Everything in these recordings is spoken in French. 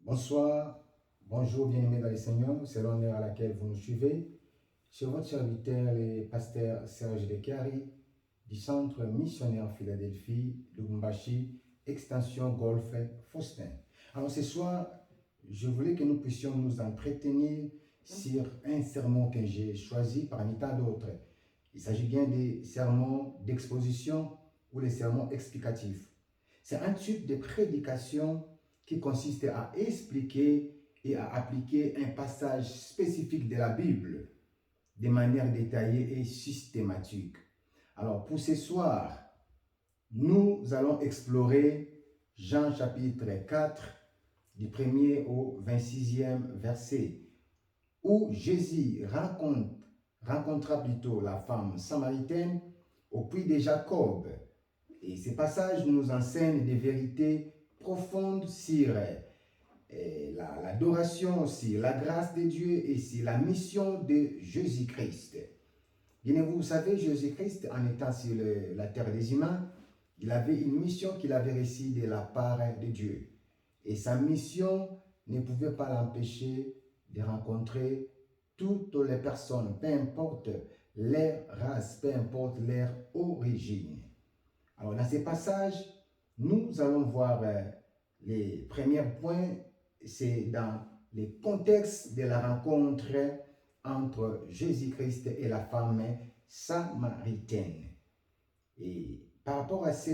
Bonsoir, bonjour bien-aimés dans les Seigneur, c'est l'honneur à laquelle vous nous suivez. C'est votre serviteur, le pasteur Serge Dekari, du Centre missionnaire Philadelphie, Lubumbashi, extension Golfe Faustin. Alors ce soir, je voulais que nous puissions nous entretenir sur un sermon que j'ai choisi parmi tant d'autres. Il s'agit bien des sermons d'exposition ou les sermons explicatifs. C'est un type de prédication qui consiste à expliquer et à appliquer un passage spécifique de la Bible de manière détaillée et systématique. Alors pour ce soir, nous allons explorer Jean chapitre 4 du 1er au 26e verset où Jésus rencontra plutôt la femme samaritaine au puits de Jacob. Et ces passages nous enseignent des vérités profondes sur l'adoration aussi, la grâce de Dieu et sur la mission de Jésus-Christ. Bien, vous savez, Jésus-Christ, en étant sur la terre des humains, il avait une mission qu'il avait reçue de la part de Dieu. Et sa mission ne pouvait pas l'empêcher de rencontrer toutes les personnes, peu importe leur race, peu importe leur origine. Alors, dans ces passages, nous allons voir les premiers points, c'est dans le contexte de la rencontre entre Jésus-Christ et la femme samaritaine. Et par rapport à ce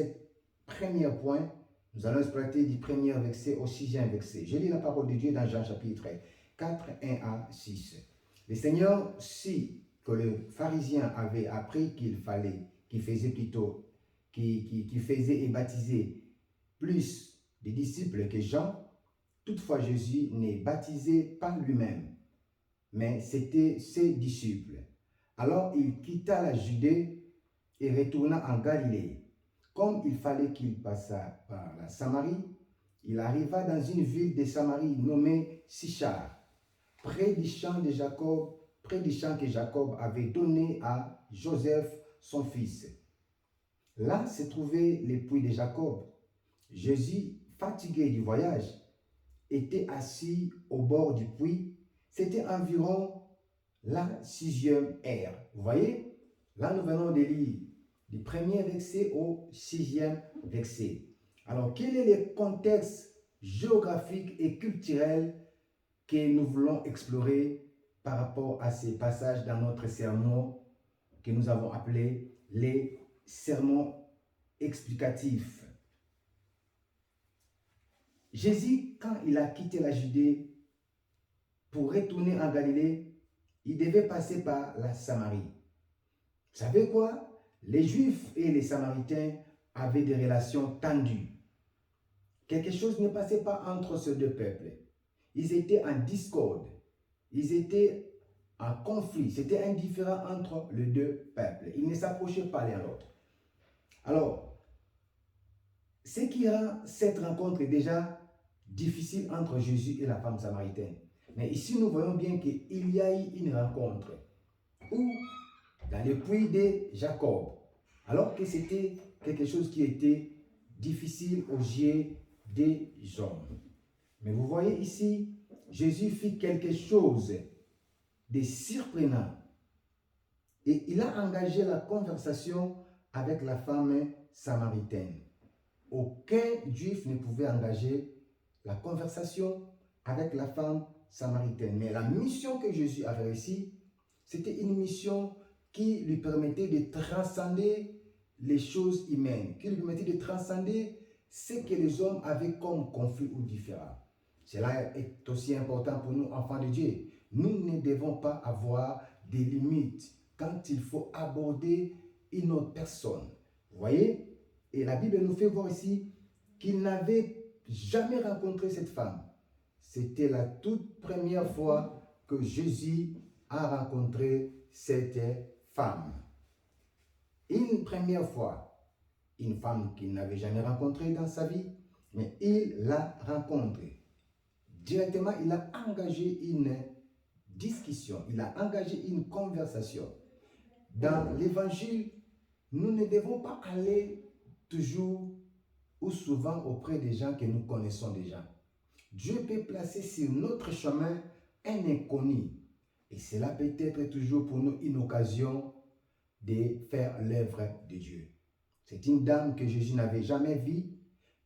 premier point, nous allons exploiter du premier verset au 6e verset. Je lis la parole de Dieu dans Jean chapitre 4, 1 à 6. Le Seigneur sait que le pharisien avait appris qu'il faisait plutôt qui faisait et baptisait plus de disciples que Jean. Toutefois, Jésus ne baptisait pas lui-même, mais c'était ses disciples. Alors il quitta la Judée et retourna en Galilée. Comme il fallait qu'il passât par la Samarie, il arriva dans une ville de Samarie nommée Sichar, près du champ que Jacob avait donné à Joseph, son fils. Là se trouvait le puits de Jacob. Jésus, fatigué du voyage, était assis au bord du puits. C'était environ la 6e heure. Vous voyez, là nous venons de lire du premier verset au 6e verset. Alors, quel est le contexte géographique et culturel que nous voulons explorer par rapport à ces passages dans notre sermon que nous avons appelé les sermon explicatif. Jésus, quand il a quitté la Judée pour retourner en Galilée, il devait passer par la Samarie. Vous savez quoi? Les Juifs et les Samaritains avaient des relations tendues. Quelque chose ne passait pas entre ces deux peuples. Ils étaient en discorde. Ils étaient en conflit. C'était indifférent entre les deux peuples. Ils ne s'approchaient pas l'un l'autre. Alors, ce qui rend cette rencontre déjà difficile entre Jésus et la femme samaritaine. Mais ici, nous voyons bien qu'il y a eu une rencontre où, dans le puits de Jacob, alors que c'était quelque chose qui était difficile aux yeux des hommes. Mais vous voyez ici, Jésus fit quelque chose de surprenant. Et il a engagé la conversation avec la femme samaritaine. Aucun juif ne pouvait engager la conversation avec la femme samaritaine. Mais la mission que Jésus avait reçue, c'était une mission qui lui permettait de transcender les choses humaines, qui lui permettait de transcender ce que les hommes avaient comme conflit ou différent. Cela est aussi important pour nous, enfants de Dieu. Nous ne devons pas avoir des limites quand il faut aborder une autre personne. Vous voyez? Et la Bible nous fait voir ici qu'il n'avait jamais rencontré cette femme. C'était la toute première fois que Jésus a rencontré cette femme. Une première fois, une femme qu'il n'avait jamais rencontrée dans sa vie, mais il l'a rencontrée. Directement, il a engagé une discussion, il a engagé une conversation. Dans l'évangile, nous ne devons pas aller toujours ou souvent auprès des gens que nous connaissons déjà. Dieu peut placer sur notre chemin un inconnu. Et cela peut être toujours pour nous une occasion de faire l'œuvre de Dieu. C'est une dame que Jésus n'avait jamais vue,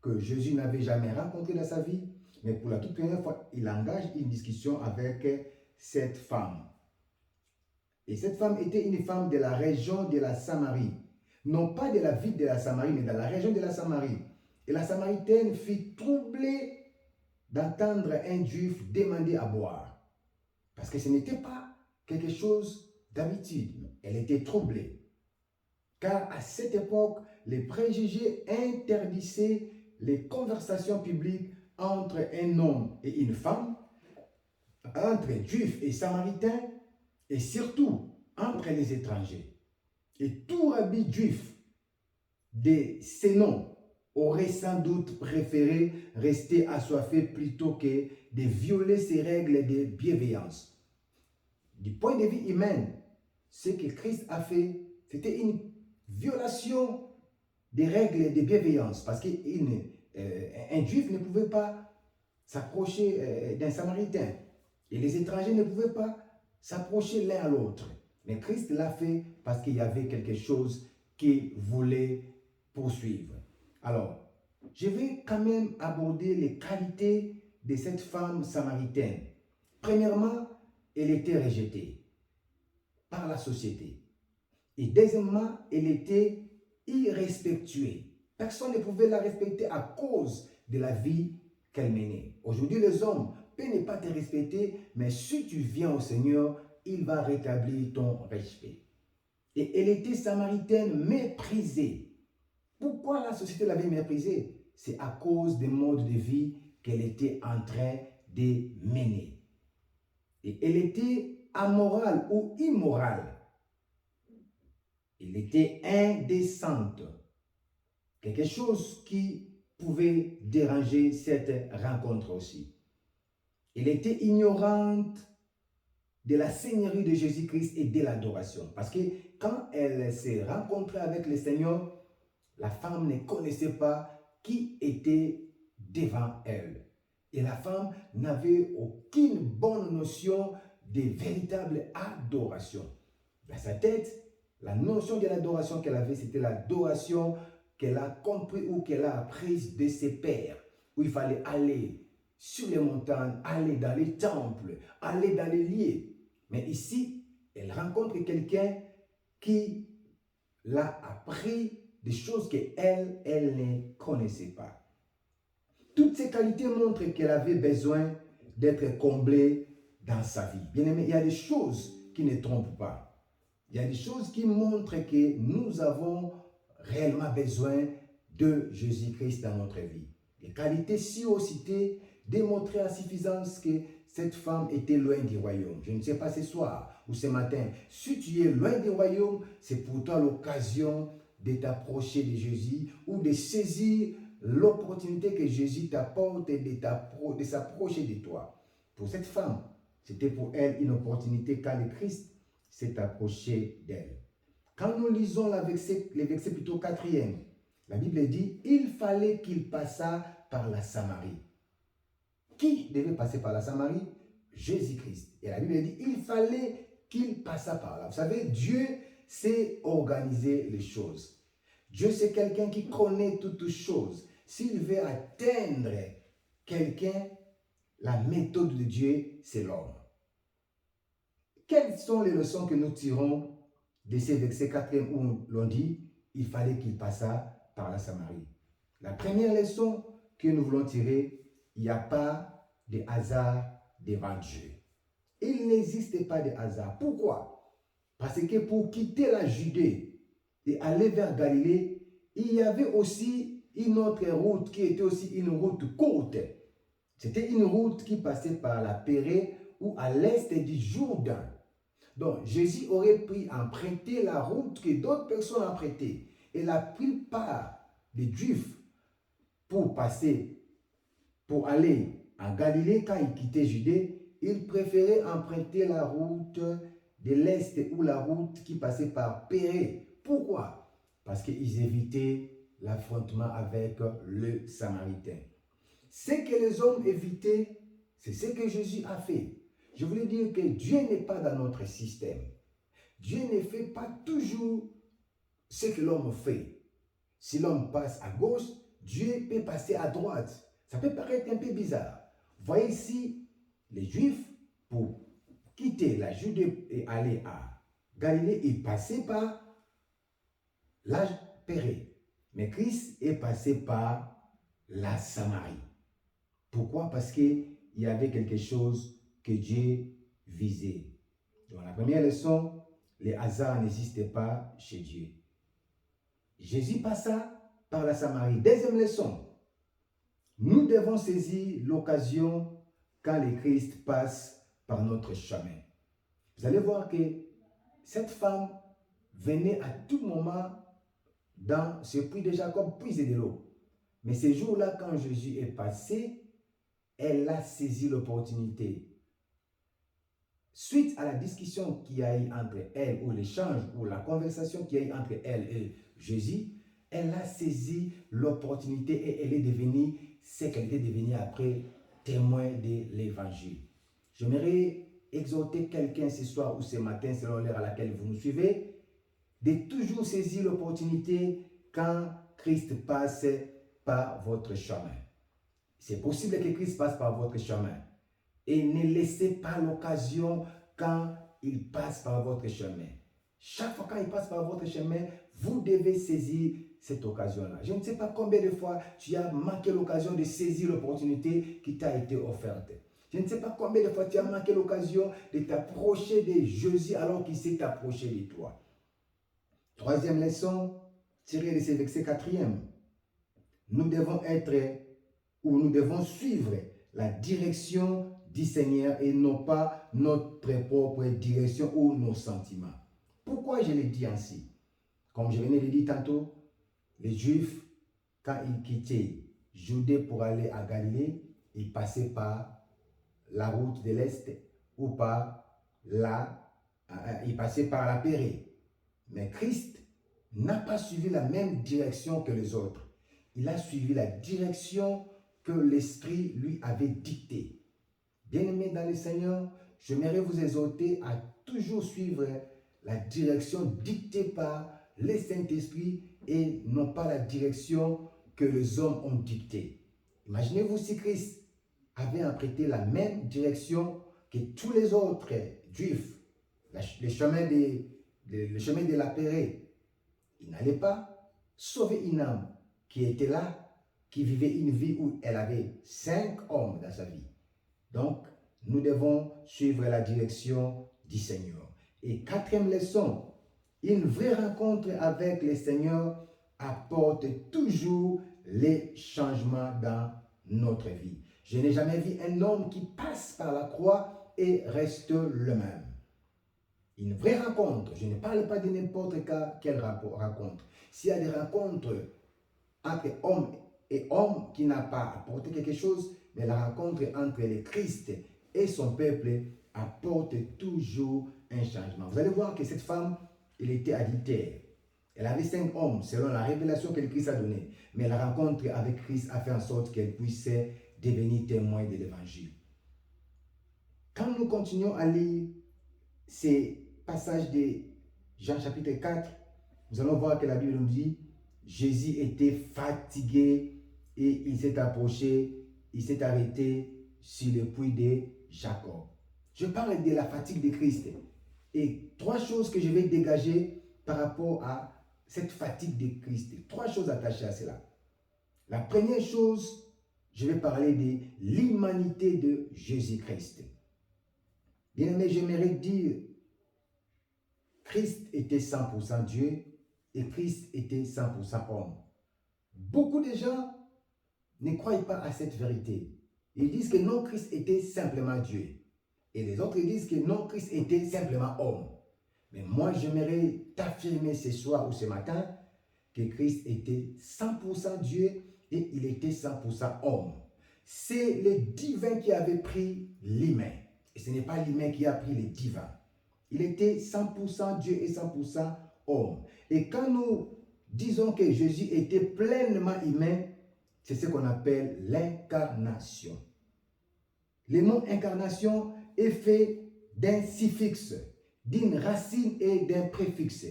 que Jésus n'avait jamais rencontrée dans sa vie, mais pour la toute première fois, il engage une discussion avec cette femme. Et cette femme était une femme de la région de la Samarie. Non pas de la ville de la Samarie, mais dans la région de la Samarie. Et la Samaritaine fut troublée d'entendre un juif demander à boire. Parce que ce n'était pas quelque chose d'habitude. Elle était troublée. Car à cette époque, les préjugés interdisaient les conversations publiques entre un homme et une femme, entre juifs et samaritains, et surtout entre les étrangers. Et tout rabbi juif de ces noms aurait sans doute préféré rester assoiffé plutôt que de violer ces règles de bienveillance. Du point de vue humain, ce que Christ a fait, c'était une violation des règles de bienveillance parce qu'un juif ne pouvait pas s'approcher d'un samaritain et les étrangers ne pouvaient pas s'approcher l'un à l'autre. Mais Christ l'a fait parce qu'il y avait quelque chose qu'il voulait poursuivre. Alors, je vais quand même aborder les qualités de cette femme samaritaine. Premièrement, elle était rejetée par la société. Et deuxièmement, elle était irrespectuée. Personne ne pouvait la respecter à cause de la vie qu'elle menait. Aujourd'hui, les hommes peuvent ne pas te respecter, mais si tu viens au Seigneur, il va rétablir ton respect. Et elle était samaritaine méprisée. Pourquoi la société l'avait méprisée? C'est à cause des modes de vie qu'elle était en train de mener. Et elle était amorale ou immorale. Elle était indécente. Quelque chose qui pouvait déranger cette rencontre aussi. Elle était ignorante de la Seigneurie de Jésus-Christ et de l'adoration. Parce que quand elle s'est rencontrée avec le Seigneur, la femme ne connaissait pas qui était devant elle. Et la femme n'avait aucune bonne notion de véritable adoration. Dans sa tête, la notion de l'adoration qu'elle avait, c'était l'adoration qu'elle a compris ou qu'elle a apprise de ses pères, où il fallait aller sur les montagnes, aller dans les temples, aller dans les lieux. Mais ici, elle rencontre quelqu'un qui l'a appris des choses qu'elle ne connaissait pas. Toutes ces qualités montrent qu'elle avait besoin d'être comblée dans sa vie. Bien aimé, il y a des choses qui ne trompent pas. Il y a des choses qui montrent que nous avons réellement besoin de Jésus-Christ dans notre vie. Les qualités si haut citées démontraient à suffisance que cette femme était loin du royaume. Je ne sais pas ce soir ou ce matin. Si tu es loin du royaume, c'est pour toi l'occasion de t'approcher de Jésus ou de saisir l'opportunité que Jésus t'apporte de s'approcher de toi. Pour cette femme, c'était pour elle une opportunité quand le Christ s'est approché d'elle. Quand nous lisons les versets plutôt 4e, la Bible dit « Il fallait qu'il passât par la Samarie ». Qui devait passer par la Samarie? Jésus-Christ. Et la Bible dit « Il fallait qu'il passât par là ». Vous savez, Dieu sait organiser les choses. Dieu, c'est quelqu'un qui connaît toutes choses. S'il veut atteindre quelqu'un, la méthode de Dieu, c'est l'homme. Quelles sont les leçons que nous tirons de ces versets 4e où l'on dit « Il fallait qu'il passât par la Samarie ». La première leçon que nous voulons tirer, il n'y a pas de hasard devant Dieu. Il n'existe pas de hasard. Pourquoi? Parce que pour quitter la Judée et aller vers Galilée, il y avait aussi une autre route qui était aussi une route courte. C'était une route qui passait par la Pérée ou à l'est du Jourdain. Donc, Jésus aurait pu emprunter la route que d'autres personnes empruntaient. Et la plupart des Juifs, pour aller en Galilée, quand ils quittaient Judée, ils préféraient emprunter la route de l'Est ou la route qui passait par Pérée. Pourquoi? Parce qu'ils évitaient l'affrontement avec le Samaritain. Ce que les hommes évitaient, c'est ce que Jésus a fait. Je voulais dire que Dieu n'est pas dans notre système. Dieu ne fait pas toujours ce que l'homme fait. Si l'homme passe à gauche, Dieu peut passer à droite. Ça peut paraître un peu bizarre. Voyez ici, les Juifs, pour quitter la Judée et aller à Galilée, ils passaient par la Pérée. Mais Christ est passé par la Samarie. Pourquoi? Parce qu'il y avait quelque chose que Dieu visait. Dans la première leçon, les hasards n'existaient pas chez Dieu. Jésus passa par la Samarie. Deuxième leçon, nous devons saisir l'occasion quand le Christ passe par notre chemin. Vous allez voir que cette femme venait à tout moment dans ce puits de Jacob, puiser de l'eau. Mais ce jour-là, quand Jésus est passé, elle a saisi l'opportunité. Suite à la discussion qu'il y a eu entre elle, ou l'échange, ou la conversation qu'il y a eu entre elle et Jésus, elle a saisi l'opportunité et elle est devenue ce qu'elle était devenue après, témoin de l'évangile. J'aimerais exhorter quelqu'un ce soir ou ce matin, selon l'heure à laquelle vous nous suivez, de toujours saisir l'opportunité quand Christ passe par votre chemin. C'est possible que Christ passe par votre chemin. Et ne laissez pas l'occasion quand il passe par votre chemin. Chaque fois quand il passe par votre chemin, vous devez saisir cette occasion-là. Je ne sais pas combien de fois tu as manqué l'occasion de saisir l'opportunité qui t'a été offerte. Je ne sais pas combien de fois tu as manqué l'occasion de t'approcher de Jésus alors qu'il s'est approché de toi. Troisième leçon, tirée de ce verset quatrième. Nous devons suivre la direction du Seigneur et non pas notre propre direction ou nos sentiments. Pourquoi je le dis ainsi? Comme je venais de dire tantôt, les Juifs, quand ils quittaient Judée pour aller à Galilée, ils passaient par la route de l'Est ou ils passaient par la Pérée. Mais Christ n'a pas suivi la même direction que les autres. Il a suivi la direction que l'Esprit lui avait dictée. Bien-aimés dans le Seigneur, j'aimerais vous exhorter à toujours suivre la direction dictée par le Saint-Esprit et non pas la direction que les hommes ont dictée. Imaginez-vous si Christ avait emprunté la même direction que tous les autres Juifs, le chemin de la Pérée. Il n'allait pas sauver une âme qui était là, qui vivait une vie où elle avait 5 hommes dans sa vie. Donc, nous devons suivre la direction du Seigneur. Et quatrième leçon, une vraie rencontre avec le Seigneur apporte toujours les changements dans notre vie. Je n'ai jamais vu un homme qui passe par la croix et reste le même. Une vraie rencontre, je ne parle pas de n'importe quelle rencontre. S'il y a des rencontres entre homme et homme qui n'a pas apporté quelque chose, mais la rencontre entre le Christ et son peuple apporte toujours un changement. Vous allez voir que cette femme, elle était adultère. Elle avait 5 hommes selon la révélation que le Christ a donnée. Mais la rencontre avec Christ a fait en sorte qu'elle puisse devenir témoin de l'évangile. Quand nous continuons à lire ces passages de Jean chapitre 4, nous allons voir que la Bible nous dit Jésus était fatigué et il s'est approché, il s'est arrêté sur le puits de Jacob. Je parle de la fatigue de Christ. Et 3 choses que je vais dégager par rapport à cette fatigue de Christ. 3 choses attachées à cela. La première chose, je vais parler de l'humanité de Jésus-Christ. Bien aimé, j'aimerais dire, Christ était 100% Dieu et Christ était 100% homme. Beaucoup de gens ne croient pas à cette vérité. Ils disent que non, Christ était simplement Dieu. Et les autres disent que non, Christ était simplement homme. Mais moi, j'aimerais t'affirmer ce soir ou ce matin que Christ était 100% Dieu et il était 100% homme. C'est le divin qui avait pris l'humain. Et ce n'est pas l'humain qui a pris le divin. Il était 100% Dieu et 100% homme. Et quand nous disons que Jésus était pleinement humain, C'est ce qu'on appelle l'incarnation. Le mot incarnation est fait d'un suffixe, d'une racine et d'un préfixe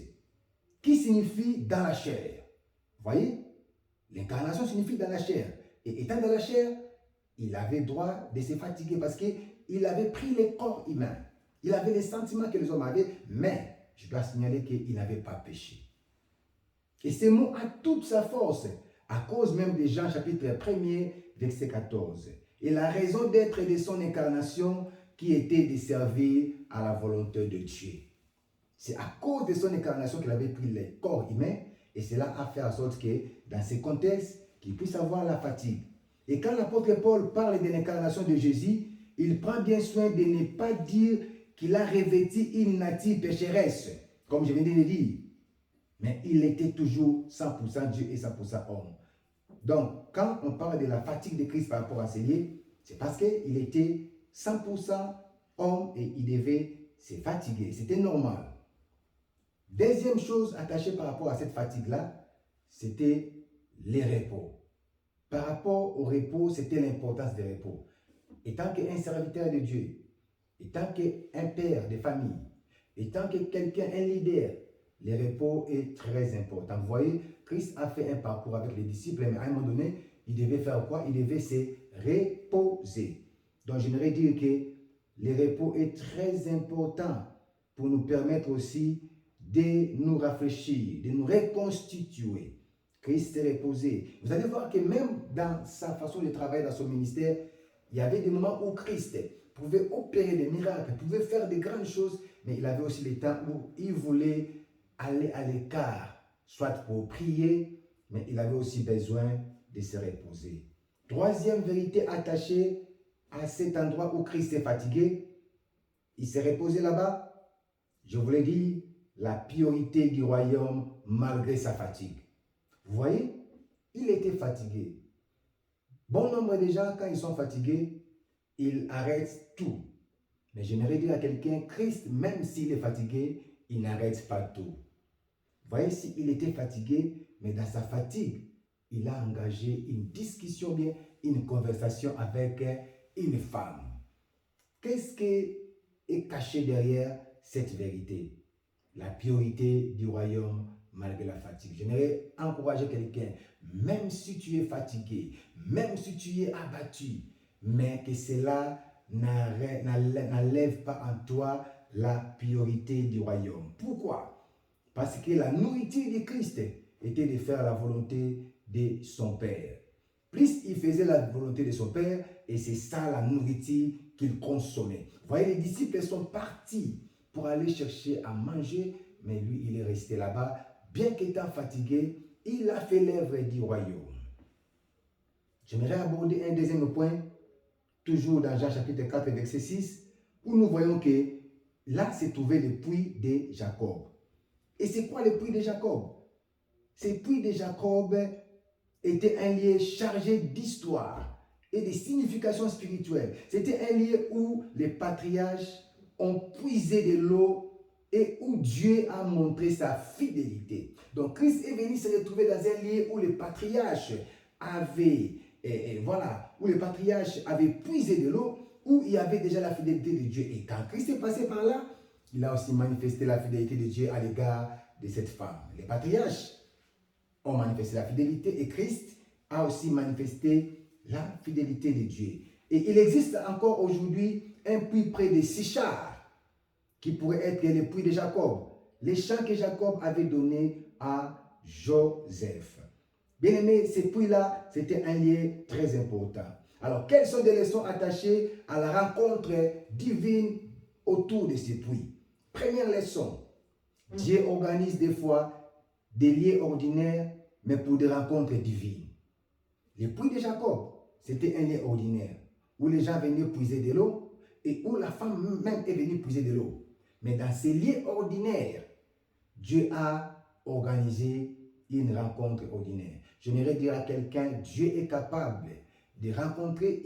qui signifie dans la chair. Vous voyez? L'incarnation signifie dans la chair. Et étant dans la chair, il avait droit de se fatiguer parce qu'il avait pris le corps humain. Il avait les sentiments que les hommes avaient, mais je dois signaler qu'il n'avait pas péché. Et ce mot a toute sa force, à cause même de Jean chapitre 1er, verset 14. Et la raison d'être de son incarnation qui était de servir à la volonté de Dieu. C'est à cause de son incarnation qu'il avait pris le corps humain, et cela a fait en sorte que, dans ce contexte, qu'il puisse avoir la fatigue. Et quand l'apôtre Paul parle de l'incarnation de Jésus, il prend bien soin de ne pas dire qu'il a revêtu une nature pécheresse, comme je viens de le dire. Mais il était toujours 100% Dieu et 100% homme. Donc, quand on parle de la fatigue de Christ par rapport à ses liés, c'est parce qu'il était 100% homme et il devait se fatiguer. C'était normal. Deuxième chose attachée par rapport à cette fatigue-là, c'était les repos. Par rapport au repos, c'était l'importance des repos. Étant qu'un serviteur de Dieu, étant qu'un père de famille, étant que quelqu'un, un leader, le repos est très important. Vous voyez, Christ a fait un parcours avec les disciples, mais à un moment donné, il devait faire quoi? Il devait se reposer. Donc, j'aimerais dire que le repos est très important pour nous permettre aussi de nous rafraîchir, de nous reconstituer. Christ s'est reposé. Vous allez voir que même dans sa façon de travailler dans son ministère, il y avait des moments où Christ pouvait opérer des miracles, pouvait faire des grandes choses, mais il avait aussi les temps où il voulait aller à l'écart, soit pour prier, mais il avait aussi besoin de se reposer. Troisième vérité attachée à cet endroit où Christ est fatigué, il s'est reposé là-bas. Je vous l'ai dit, la priorité du royaume malgré sa fatigue. Vous voyez, il était fatigué. Bon nombre de gens, quand ils sont fatigués, ils arrêtent tout. Mais j'aimerais dire à quelqu'un, Christ, même s'il est fatigué, il n'arrête pas tout. Vous voyez, s'il était fatigué, mais dans sa fatigue, il a engagé une discussion, bien une conversation avec une femme. Qu'est-ce qui est caché derrière cette vérité? La priorité du royaume malgré la fatigue. J'aimerais encourager quelqu'un, même si tu es fatigué, même si tu es abattu, mais que cela n'enlève pas en toi la priorité du royaume. Pourquoi? Parce que la nourriture de Christ était de faire la volonté de son Père. Plus il faisait la volonté de son Père, et c'est ça la nourriture qu'il consommait. Vous voyez, les disciples sont partis pour aller chercher à manger, mais lui, il est resté là-bas. Bien qu'étant fatigué, il a fait l'œuvre du royaume. J'aimerais aborder un deuxième point, toujours dans Jean chapitre 4, verset 6, où nous voyons que là se trouvait le puits de Jacob. Et c'est quoi le puits de Jacob? Ce puits de Jacob était un lieu chargé d'histoire et de signification spirituelle. C'était un lieu où les patriarches ont puisé de l'eau et où Dieu a montré sa fidélité. Donc Christ est venu se retrouver dans un lieu où les patriarches avaient, où les patriarches avaient puisé de l'eau, où il y avait déjà la fidélité de Dieu. Et quand Christ est passé par là, il a aussi manifesté la fidélité de Dieu à l'égard de cette femme. Les patriarches ont manifesté la fidélité et Christ a aussi manifesté la fidélité de Dieu. Et il existe encore aujourd'hui un puits près de Sichar, qui pourrait être le puits de Jacob, les champs que Jacob avait donnés à Joseph. Bien aimé, ce puits-là, c'était un lieu très important. Alors, quelles sont les leçons attachées à la rencontre divine autour de ce puits? Première leçon, Dieu organise des fois des lieux ordinaires, mais pour des rencontres divines. Le puits de Jacob, c'était un lieu ordinaire, où les gens venaient puiser de l'eau, et où la femme même est venue puiser de l'eau. Mais dans ces lieux ordinaires, Dieu a organisé une rencontre ordinaire. J'aimerais dire à quelqu'un, Dieu est capable de rencontrer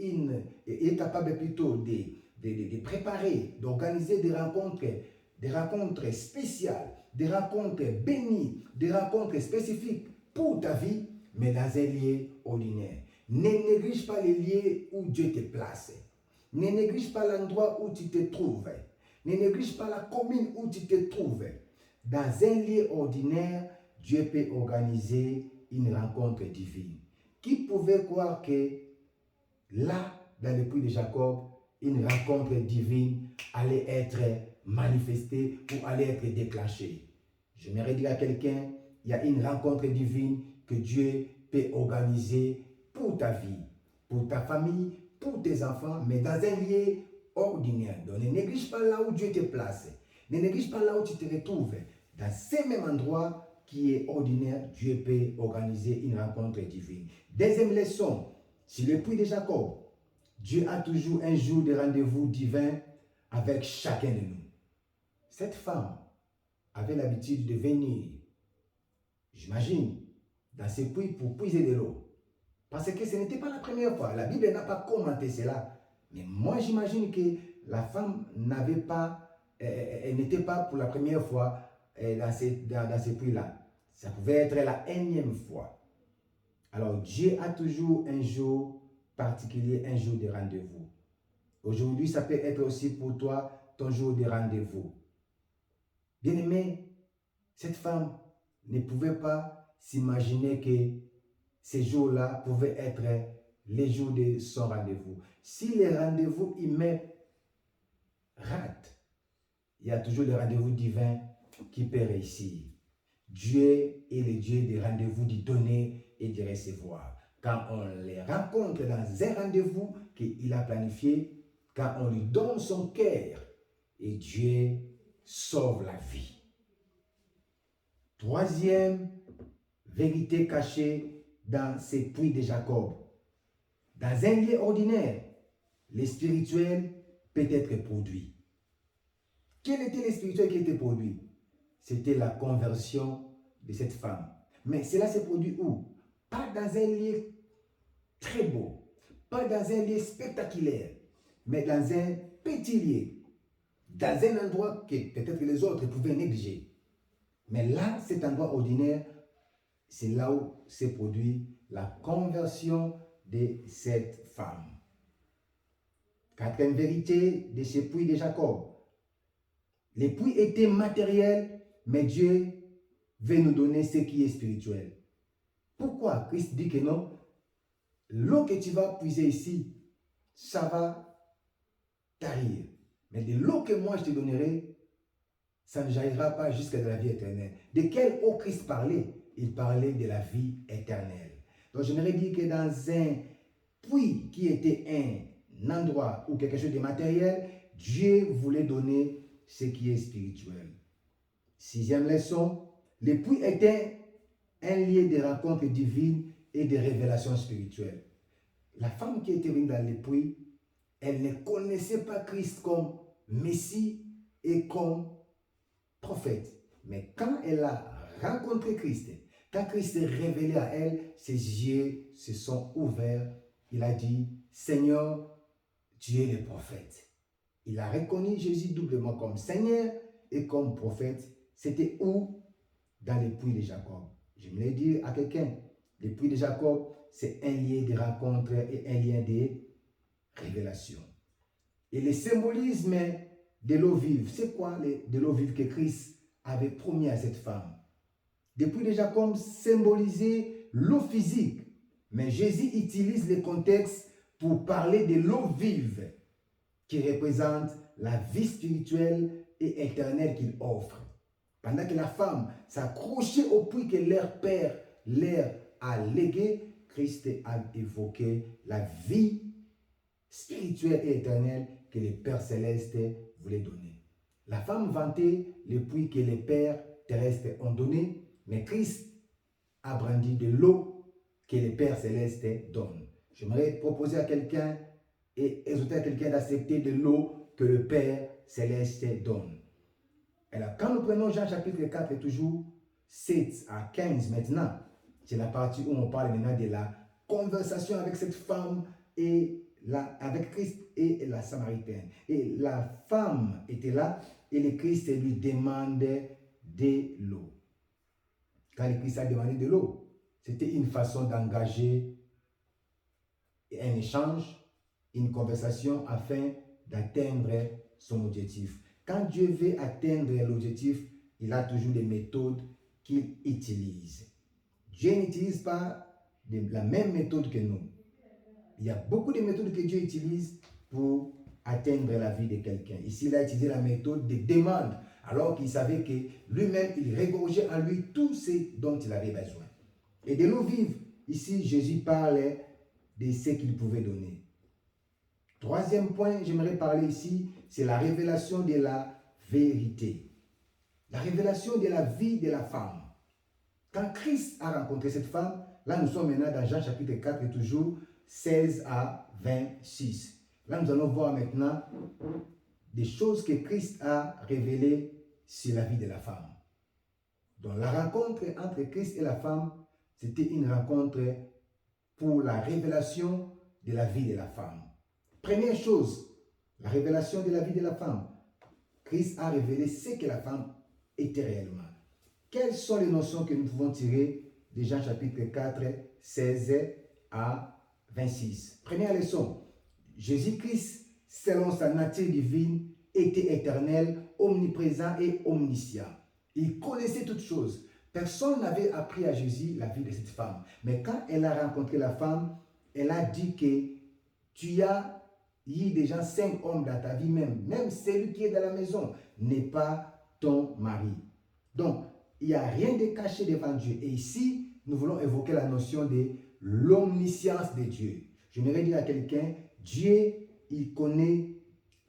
est capable plutôt de préparer, d'organiser des rencontres spéciales, des rencontres bénies, des rencontres spécifiques pour ta vie, mais dans un lieu ordinaire. Ne néglige pas les lieux où Dieu te place. Ne néglige pas l'endroit où tu te trouves. Ne néglige pas la commune où tu te trouves. Dans un lieu ordinaire, Dieu peut organiser une rencontre divine. Qui pouvait croire que là, dans le puits de Jacob, une rencontre divine allait être manifestée ou allait être déclenchée? J'aimerais dire à quelqu'un, il y a une rencontre divine que Dieu peut organiser pour ta vie, pour ta famille, pour tes enfants, mais dans un lieu ordinaire. Donc ne néglige pas là où Dieu te place. Ne néglige pas là où tu te retrouves. Dans ce même endroit qui est ordinaire, Dieu peut organiser une rencontre divine. Deuxième leçon, sur le puits de Jacob, Dieu a toujours un jour de rendez-vous divin avec chacun de nous. Cette femme avait l'habitude de venir, j'imagine, dans ce puits pour puiser de l'eau. Parce que ce n'était pas la première fois. La Bible n'a pas commenté cela. Mais moi, j'imagine que la femme elle n'était pas pour la première fois dans ce puits-là. Ça pouvait être la énième fois. Alors, Dieu a toujours un jour particulier, un jour de rendez-vous. Aujourd'hui, ça peut être aussi pour toi ton jour de rendez-vous. Bien-aimé, cette femme ne pouvait pas s'imaginer que ces jours-là pouvaient être les jours de son rendez-vous. Si les rendez-vous humains ratent, il y a toujours le rendez-vous divin qui peut réussir. Dieu est le Dieu des rendez-vous, du donner et du recevoir. Quand on les rencontre dans un rendez-vous qu'il a planifié, quand on lui donne son cœur, et Dieu sauve la vie. Troisième vérité cachée dans ces puits de Jacob. Dans un lieu ordinaire, le spirituel peut être produit. Quel était le spirituel qui était produit? C'était la conversion de cette femme. Mais cela s'est produit où? Pas dans un lieu très beau, pas dans un lieu spectaculaire, mais dans un petit lieu, dans un endroit que peut-être les autres pouvaient négliger. Mais là, cet endroit ordinaire, c'est là où s'est produit la conversion de cette femme. Quatrième vérité de ce puits de Jacob. Les puits étaient matériels, mais Dieu veut nous donner ce qui est spirituel. Pourquoi Christ dit que non? L'eau que tu vas puiser ici, ça va tarir. Mais de l'eau que moi je te donnerai, ça ne jaillira pas jusqu'à la vie éternelle. De quelle eau Christ parlait? Il parlait de la vie éternelle. Donc j'aimerais dire que dans un puits qui était un endroit ou quelque chose de matériel, Dieu voulait donner ce qui est spirituel. Sixième leçon, le puits était un lieu de rencontre divine et de révélation spirituelle. La femme qui était venue dans le puits, elle ne connaissait pas Christ comme Messie et comme prophète. Mais quand elle a rencontré Christ, quand Christ s'est révélé à elle, ses yeux se sont ouverts. Il a dit, Seigneur, tu es le prophète. Il a reconnu Jésus doublement comme Seigneur et comme prophète. C'était où? Dans le puits de Jacob. Je me l'ai dit à quelqu'un, le puits de Jacob, c'est un lien de rencontre et un lien de révélation. Et le symbolisme de l'eau vive, c'est quoi de l'eau vive que Christ avait promis à cette femme? Le puits de Jacob symbolisait l'eau physique, mais Jésus utilise le contexte pour parler de l'eau vive qui représente la vie spirituelle et éternelle qu'il offre. Pendant que la femme s'accrochait au puits que leur père leur a légué, Christ a évoqué la vie spirituelle et éternelle que le Père céleste voulait donner. La femme vantait le puits que les pères terrestres ont donné, mais Christ a brandi de l'eau que le Père céleste donne. J'aimerais proposer à quelqu'un et exhorter à quelqu'un d'accepter de l'eau que le Père céleste donne. Alors, quand nous prenons Jean chapitre 4, toujours 7 à 15 maintenant, c'est la partie où on parle maintenant de la conversation avec cette femme et avec Christ et la Samaritaine. Et la femme était là et le Christ lui demandait de l'eau. Quand le Christ a demandé de l'eau, c'était une façon d'engager un échange, une conversation afin d'atteindre son objectif. Quand Dieu veut atteindre l'objectif, il a toujours des méthodes qu'il utilise. Dieu n'utilise pas la même méthode que nous. Il y a beaucoup de méthodes que Dieu utilise pour atteindre la vie de quelqu'un. Ici, il a utilisé la méthode de demande, alors qu'il savait que lui-même, il regorgeait en lui tout ce dont il avait besoin. Et de l'eau vive, ici, Jésus parlait de ce qu'il pouvait donner. Troisième point, j'aimerais parler ici, c'est la révélation de la vérité. La révélation de la vie de la femme. Quand Christ a rencontré cette femme, là nous sommes maintenant dans Jean chapitre 4 et toujours 16 à 26. Là nous allons voir maintenant des choses que Christ a révélées sur la vie de la femme. Donc la rencontre entre Christ et la femme, c'était une rencontre pour la révélation de la vie de la femme. Première chose, la révélation de la vie de la femme. Christ a révélé ce que la femme était réellement. Quelles sont les notions que nous pouvons tirer de Jean chapitre 4, 16 à 26? Première leçon, Jésus-Christ, selon sa nature divine, était éternel, omniprésent et omniscient. Il connaissait toutes choses. Personne n'avait appris à Jésus la vie de cette femme. Mais quand elle a rencontré la femme, elle a dit que tu as eu déjà 5 hommes dans ta vie même celui qui est dans la maison n'est pas ton mari. Donc, il n'y a rien de caché devant Dieu. Et ici, nous voulons évoquer la notion de l'omniscience de Dieu. Je voudrais dire à quelqu'un, Dieu, il connaît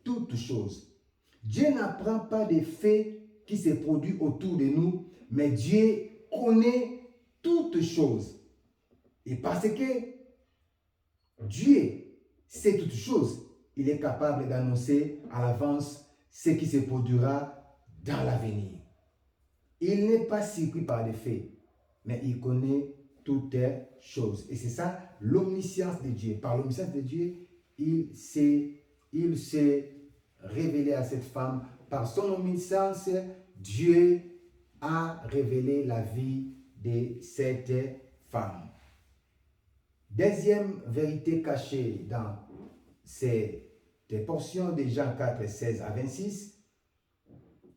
toutes choses. Dieu n'apprend pas des faits qui se produisent autour de nous, mais Dieu connaît toutes choses. Et parce que Dieu sait toutes choses, il est capable d'annoncer à l'avance ce qui se produira dans l'avenir. Il n'est pas surpris par les faits, mais il connaît toutes choses. Et c'est ça l'omniscience de Dieu. Par l'omniscience de Dieu, il s'est révélé à cette femme. Par son omniscience, Dieu a révélé la vie de cette femme. Deuxième vérité cachée dans ces portions de Jean 4, 16 à 26,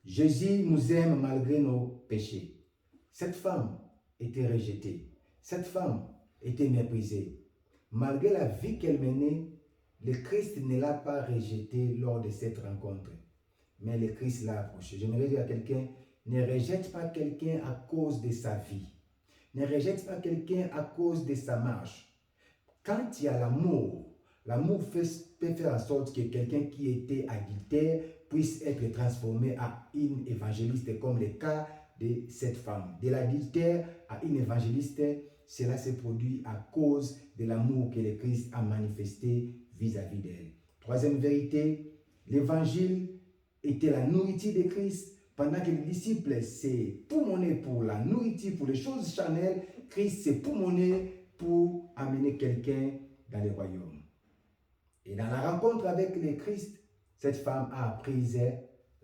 Jésus nous aime malgré nos péchés. Cette femme était rejetée. Cette femme était méprisée. Malgré la vie qu'elle menait, le Christ ne l'a pas rejetée lors de cette rencontre. Mais le Christ l'a approché. J'aimerais dire à quelqu'un, ne rejette pas quelqu'un à cause de sa vie. Ne rejette pas quelqu'un à cause de sa marche. Quand il y a l'amour, l'amour peut faire en sorte que quelqu'un qui était adultère puisse être transformé à une évangéliste, comme le cas de cette femme. De l'adultère à une évangéliste, cela s'est produit à cause de l'amour que le Christ a manifesté vis-à-vis d'elle. Troisième vérité, l'évangile était la nourriture de Christ. Pendant que les disciples s'est poumonné pour la nourriture, pour les choses charnelles, Christ s'est poumonné pour amener quelqu'un dans le royaume. Et dans la rencontre avec le Christ, cette femme a appris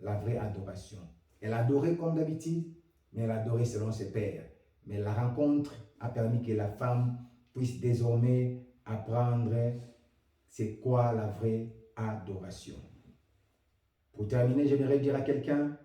la vraie adoration. Elle adorait comme d'habitude, mais elle adorait selon ses pères. Mais la rencontre a permis que la femme puisse désormais apprendre c'est quoi la vraie adoration. Pour terminer, j'aimerais dire à quelqu'un,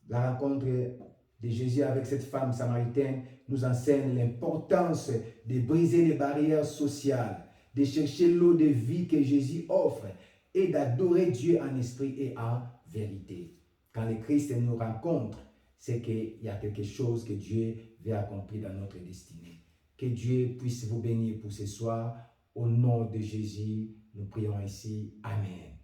la rencontre de Jésus avec cette femme samaritaine nous enseigne l'importance de briser les barrières sociales, de chercher l'eau de vie que Jésus offre et d'adorer Dieu en esprit et en vérité. Quand le Christ nous rencontre, c'est qu'il y a quelque chose que Dieu veut accomplir dans notre destinée. Que Dieu puisse vous bénir pour ce soir. Au nom de Jésus, nous prions ici. Amen.